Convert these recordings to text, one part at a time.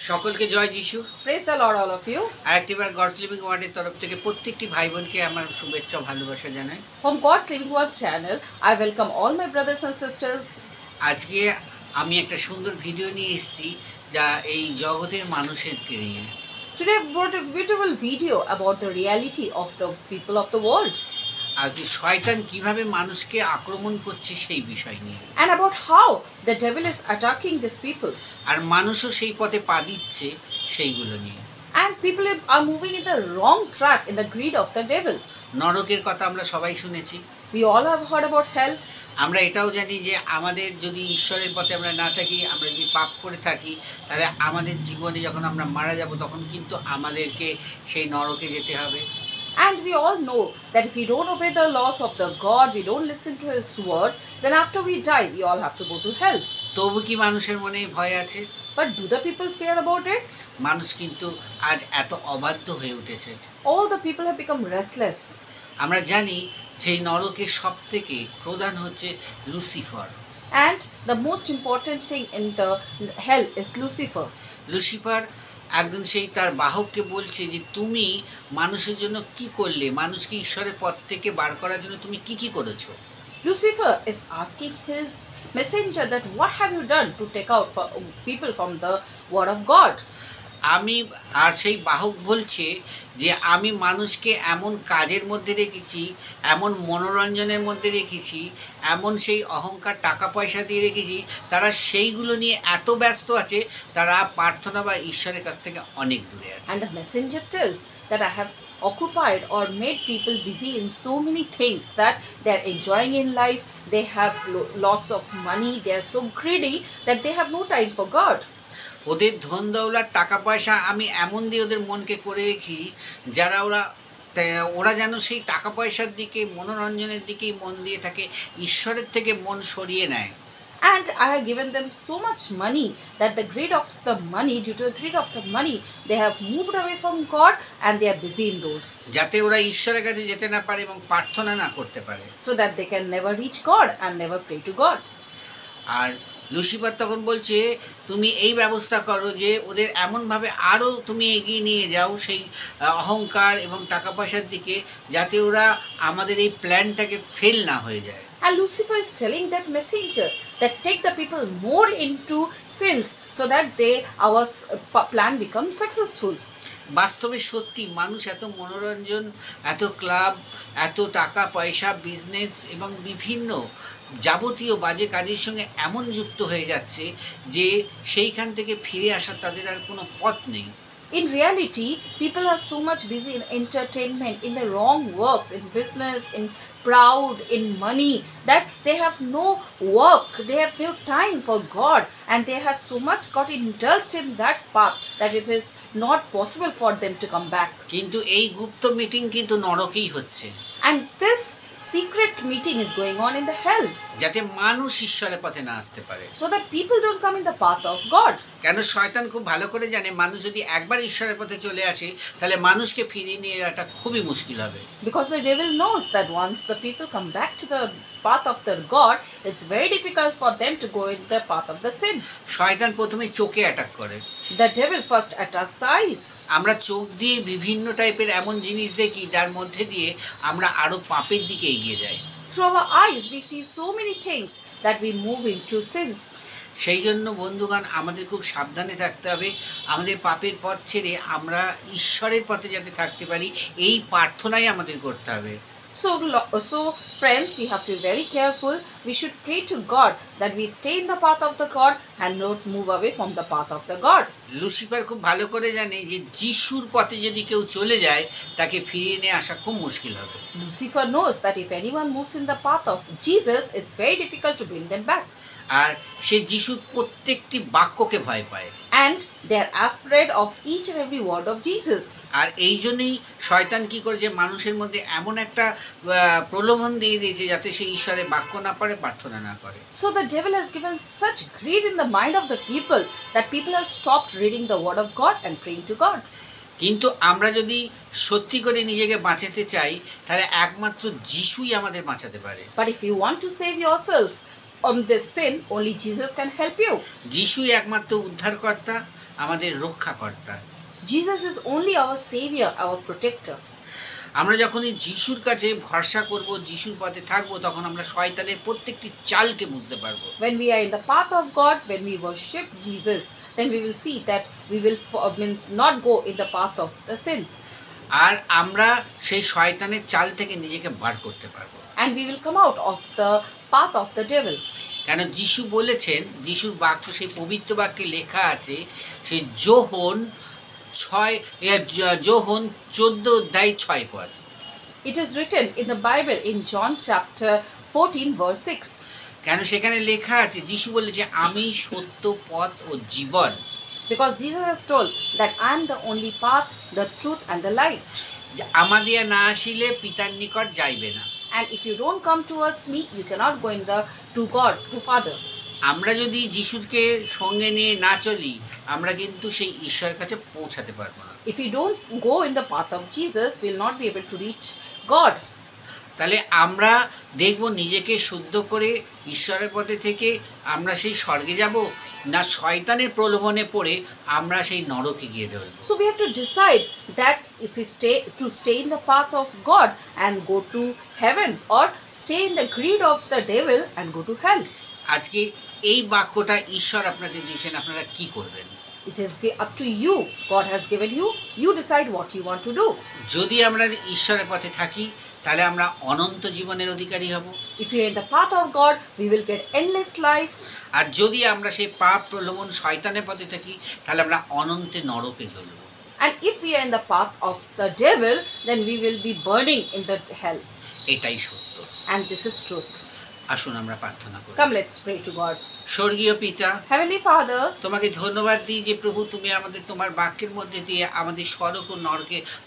সকলকে জয় যিশু। Praise the Lord, all of you. আরেকটিবার গডস লিভিং ওয়ার্ডের তরফ থেকে প্রত্যেকটি ভাই বোনকে আমার শুভেচ্ছা ভালোবাসা জানাই। From God's Living Word channel, I welcome all my brothers and sisters. আজকে আমি একটা সুন্দর ভিডিও নিয়ে এসেছি যা এই জগতের মানুষেরকে নিয়ে। Today I brought a beautiful video about the reality of the people of the world. আর কি শয়তান কিভাবে মানুষকে আক্রমণ করছে সেই বিষয় নিয়ে, And about how the devil is attacking these people. আর মানুষও সেই পথে পা দিচ্ছে সেইগুলো নিয়ে। And people are moving in the wrong track in the greed of the devil. নরকের কথা আমরা সবাই শুনেছি। We all have heard about hell. আমরা এটাও জানি যে আমাদের যদি ঈশ্বরের পথে আমরা না থাকি, আমরা যদি পাপ করে থাকি, তাহলে আমাদের জীবনে যখন আমরা মারা যাব তখন কিন্তু আমাদেরকে সেই নরকে যেতে হবে। And we all know that if we don't obey the laws of the God, we don't listen to his words, then after we die, we all have to go to hell. তবু কি মানুষের মনে ভয় আছে? But do the people fear about it? মানুষ কিন্তু আজ এত অবাধ্য হয়ে উঠেছে। All the people have become restless. আমরা জানি সেই নরকের সবথেকে প্রধান হচ্ছে Lucifer. And the most important thing in the hell is Lucifer. Lucifer একজন সেই তার বাহককে বলছে যে তুমি মানুষের জন্য কি করলে, মানুষকে ঈশ্বরের পথ থেকে বার করার জন্য তুমি কি কি করেছো। Lucifer is asking his messenger that what have you done to take out people from the word of God? আমি আর সেই বাহক বলছে যে আমি মানুষকে এমন কাজের মধ্যে রেখেছি, এমন মনোরঞ্জনের মধ্যে রেখেছি, এমন সেই অহংকার টাকা পয়সা দিয়ে রেখেছি, তারা সেইগুলো নিয়ে এত ব্যস্ত আছে, তারা প্রার্থনা বা ঈশ্বরের কাছ থেকে অনেক দূরে আছে। And the messenger tells that I have occupied or made people busy in so many things that they are enjoying in life, they have lots of money, they are so greedy that they have no time for God. ওদের ধন দৌলত টাকা পয়সা আমি এমন দিয়ে ওদের মনকে করে রেখি যারা ওরা যেন সেই টাকা পয়সার দিকে, মনোরঞ্জনের দিকেই মন দিয়ে থাকে, ঈশ্বরের থেকে মন সরিয়ে নেয়। And I have given them so much money that due to the greed of the money, they have moved away from God and they are busy in those. যাতে ওরা ঈশ্বরের কাছে যেতে না পারে এবং প্রার্থনা না করতে পারে। So that they can never reach God and never pray to God. আর লুসিফার তখন বলছে তুমি এই ব্যবস্থা করো যে ওদের এমনভাবে আরও তুমি এগিয়ে নিয়ে যাও সেই অহংকার এবং টাকা পয়সার দিকে, যাতে ওরা আমাদের এই প্ল্যানটাকে ফেল না হয়ে যায়। And Lucifer is telling that messenger that take the people more into sins so that our plan becomes successful. বাস্তবে সত্যি মানুষ এত মনোরঞ্জন, এত ক্লাব, এত টাকা পয়সা, বিজনেস এবং বিভিন্ন যাবতীয় বাজে কাজের সঙ্গে এমন যুক্ত হয়ে যাচ্ছে যে সেইখান থেকে ফিরে আসার তাদের আর কোনো পথ নেই। In reality, people are so much busy in entertainment, in the wrong works, in business, in proud, in money, that they have no work, they have no time for God, and they have so much got indulged in that path that it is not possible for them to come back. কিন্তু এই গুপ্ত meeting কিন্তু নরকেই হচ্ছে। And this secret meeting is going on in the hell, যাতে মানুষ ঈশ্বরের পথে না আসতে পারে, so that people don't come in the path of God. কেন শয়তান খুব ভালো করে জানে মানুষ যদি একবার ঈশ্বরের পথে চলে আসে তাহলে মানুষকে ফিরিয়ে নিয়ে যাওয়াটা খুবই মুশকিল হবে। Because the devil knows that once the people come back to the path of their God, it's very difficult for them to go in the path of the sin. শয়তান প্রথমে চোখে অ্যাটাক করে। The devil first attacks the eyes. আমরা চোখ দিয়ে বিভিন্ন টাইপের এমন জিনিস দেখি যার মধ্যে দিয়ে আমরা আরো পাপের দিকে এগিয়ে যাই। Through our eyes we see so many things that we move into sins. সেই জন্য বন্ধুগণ আমাদের খুব সাবধানে থাকতে হবে, আমাদের পাপের পথ ছেড়ে আমরা ঈশ্বরের পথে যাতে থাকতে পারি এই প্রার্থনাই আমাদের করতে হবে। So friends, we have to be very careful. We should pray to God that we stay in the path of the God and not move away from the path of the God. Lucifer খুব ভালো করে জানে যে যিশুর পথে যদি কেউ চলে যায় তাকে ফিরিয়ে নিয়ে আসা খুব মুশকিল হবে। Lucifer knows that if anyone moves in the path of Jesus, it's very difficult to bring them back. আর সে যিশুর প্রত্যেকটি বাক্যকে ভয় পায়। And they are afraid of each and every word of Jesus. আর এই জন্যই শয়তান কি করেছে মানুষের মধ্যে এমন একটা প্রলোভন দিয়ে দিয়েছে যাতে সে ঈশ্বরের বাক্য না পড়ে, প্রার্থনা না করে। So the devil has given such greed in the mind of the people that people have stopped reading the word of God and praying to God. কিন্তু আমরা যদি সত্যি করে নিজেকে বাঁচাতে চাই তাহলে একমাত্র যিশুই আমাদের বাঁচাতে পারে। But if you want to save yourself from this sin, only Jesus can help you. যিশুই একমাত্র উদ্ধারকর্তা, আমাদের রক্ষাকর্তা। Jesus is only our Savior, our protector. আমরা যখনই যিশুর কাছে ভরসা করব, যিশুর পথে থাকবো, তখন আমরা শয়তানের প্রত্যেকটি চালকে বুঝতে পারবো। When we are in the path of God, when we worship Jesus, then we will see that we will means not go in the path of the sin. আর আমরা সেই শয়তানের চাল থেকে নিজেকে বার করতে পারবো। And we will come out of the path of the devil. কেন যিশু বলেছেন, যিশুর বাক্য সেই পবিত্র বাক্যে লেখা আছে, সেই যোহন 14:6 It is written in the Bible in John chapter 14 verse 6. কেন সেখানে লেখা আছে, যিশু বলেছে আমি সত্য, পথ ও জীবন। Because Jesus has told that I am the only path, the truth and the light. যে আমাদের না আসিলে পিতার নিকট যাইবে না। And if you don't come towards me, you cannot go in to God, to Father. আমরা যদি যিশুকে সঙ্গে নিয়ে না চলি, আমরা কিন্তু সেই ঈশ্বরের কাছে পৌঁছাতে পারবো না। If you don't go in the path of Jesus, we will not be able to reach God. তাহলে আমরা দেখব নিজেকে শুদ্ধ করে ঈশ্বরের পথে থেকে আমরা সেই স্বর্গে যাব, না শয়তানের প্রলোভনে পড়ে আমরা সেই নরকে গিয়ে যাব। So we have to decide that if we stay in the path of God and go to heaven, or stay in the greed of the devil and go to hell. আজকে এই বাক্যটা ঈশ্বর আপনাদের দিয়েছেন, আপনারা কি করবেন? It is up to you. God has given you. You decide what you want to do. যদি আমরা ঈশ্বরের পথে থাকি, তাহলে আমরা অনন্ত জীবনের অধিকারী হব। If you are in the path of God, we will get endless life. আর যদি আমরা সেই পাপ, প্রলোভন, শয়তানের পথে থাকি, তাহলে আমরা অনন্তে নরকে জ্বলব। And if we are in the path of the devil, then we will be burning in the hell. এটাই সত্য। And this is truth. আসুন আমরা প্রার্থনা করি। Come, let's pray to God. স্বর্গীয় পিতা, Heavenly Father, তোমাকে ধন্যবাদ দিই যে প্রভু তুমি আমাদের তোমার বাক্যের মধ্যে দিয়ে আমাদের স্বর্গ ও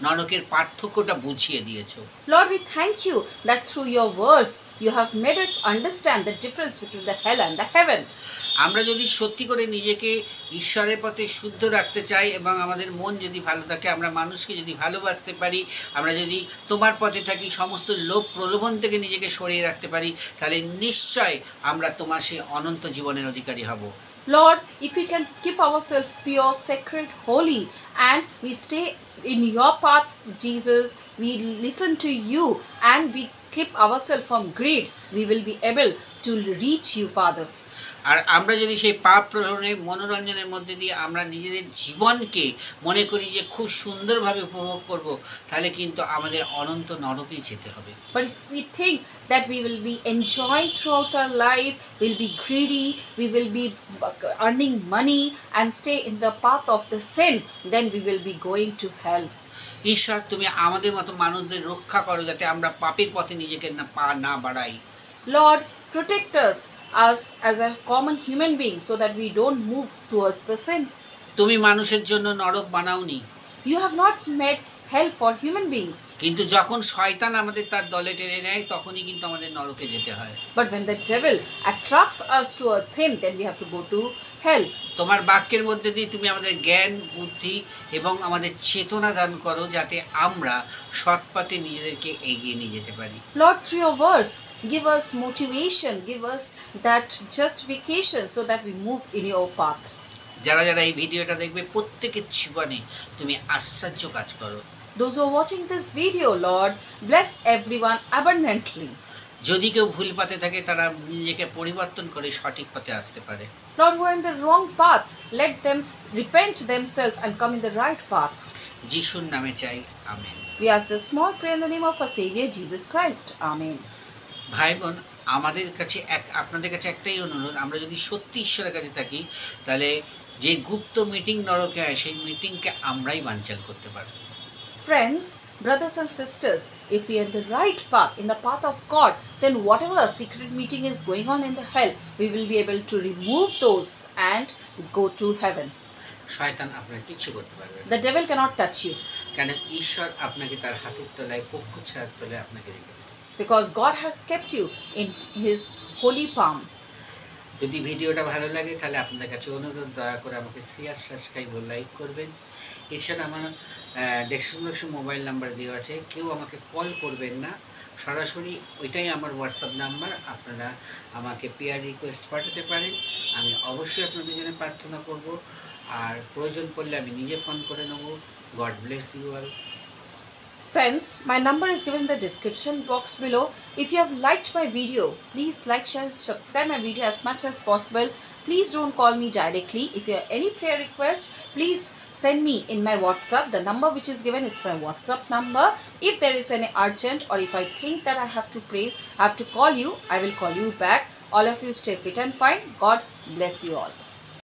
নরকের পার্থক্যটা বুঝিয়ে দিয়েছো। Lord, we thank you that through your words you have made us understand the difference between the hell and the heaven. আমরা যদি সত্যি করে নিজেকে ঈশ্বরের পথে শুদ্ধ রাখতে চাই এবং আমাদের মন যদি ভালো থাকে, আমরা মানুষকে যদি ভালোবাসতে পারি, আমরা যদি তোমার পথে থাকি, সমস্ত লোভ প্রলোভন থেকে নিজেকে সরিয়ে রাখতে পারি, তাহলে নিশ্চয় আমরা তোমার সেই অনন্ত জীবনের অধিকারী হব। Lord, if we can keep ourselves pure, sacred, holy, and we stay in your path, Jesus, we listen to you and we keep ourselves from greed, we will be able to reach you, Father. আর আমরা যদি সেই পাপ প্রলোভনের মনোরঞ্জনের মধ্যে দিয়ে আমরা নিজেদের জীবনকে মনে করি যে খুব সুন্দরভাবে উপভোগ করব, তাহলে কিন্তু আমাদের অনন্ত নরকেই যেতে হবে। But if we think that we will be enjoying throughout our life, we'll be greedy, we will be earning money and stay in the path of the sin, then we will be going to hell. ঈশ্বর, তুমি আমাদের মতো মানুষদের রক্ষা করো, যাতে আমরা পাপের পথে নিজেকে না বাড়াই। Lord, protect us as a common human being so that we don't move towards the sin. তুমি মানুষের জন্য নরক বানাওনি, You have not made hell for human beings. কিন্তু যখন শয়তান আমাদের তার দলে টেনে নেয়, তখনই কিন্তু আমাদের নরকে যেতে হয়। But when the devil attracts us towards him, then we have to go to hell. তোমার বাক্যের মধ্যে দিয়ে তুমি আমাদের জ্ঞান, বুদ্ধি এবং আমাদের চেতনা দান করো, যাতে আমরা সৎ পথে নিজেদেরকে এগিয়ে নিয়ে যেতে পারি। Lord, through your words, give us motivation, give us that justification so that we move in your path. যারা যারা এই ভিডিওটা দেখবে, প্রত্যেকের জীবনে তুমি আশ্চর্য কাজ করো। Those who are watching this video, Lord, bless everyone abundantly. যদি কেউ ভুল পথে থাকে, তারা নিজেকে পরিবর্তন করে সঠিক পথে আসতে পারে। Lord, who are in the wrong path, let them repent themselves and come in the right path. যিশুর নামে চাই, amen. We ask this small prayer in the name of our Savior Jesus Christ. Amen. ভাই বোন, আমাদের কাছে আপনাদের কাছে একটাই অনুরোধ, আমরা যদি সত্যি ঈশ্বরের কাছে থাকি, তাহলে যে গুপ্ত মিটিং নরকে হয়, সেই মিটিংকে আমরাই বানচাল করতে পারবো। Friends, brothers and sisters, if we are in the right path, in the path of God, then whatever secret meeting is going on in the hell, we will be able to remove those and go to heaven. শয়তান আপনার কিছু করতে পারবে না। The devil cannot touch you কেন ঈশ্বর আপনাকে তার হাতের তলায়, পক্ষ ছায়ার তলায় আপনাকে রেখেছে। because God has kept you in his holy palm. যদি ভিডিওটা ভালো লাগে, তাহলে আপনাদের কাছে অনুরোধ, দয়া করে আমাকে শেয়ার, সাবস্ক্রাইব ও লাইক করবেন। এছাড়া আমার ডেসক্রিপশন মোবাইল নাম্বার দেওয়া আছে, কেউ আমাকে কল করবেন না, সরাসরি ওইটাই আমার হোয়াটসঅ্যাপ নাম্বার, আপনারা আমাকে পেয়ার রিকোয়েস্ট পাঠাতে পারেন। আমি অবশ্যই আপনাদের জন্য প্রার্থনা করব। আর প্রয়োজন পড়লে আমি নিজে ফোন করে নেব। God bless you all. Friends, my number is given in the description box below. If you have liked my video, please like, share, subscribe my video as much as possible. Please don't call me directly. If you have any prayer request, please send me in my WhatsApp. The number which is given, it's my WhatsApp number. If there is any urgent, or if I think that I have to pray, I have to call you, I will call you back. All of you stay fit and fine. God bless you all.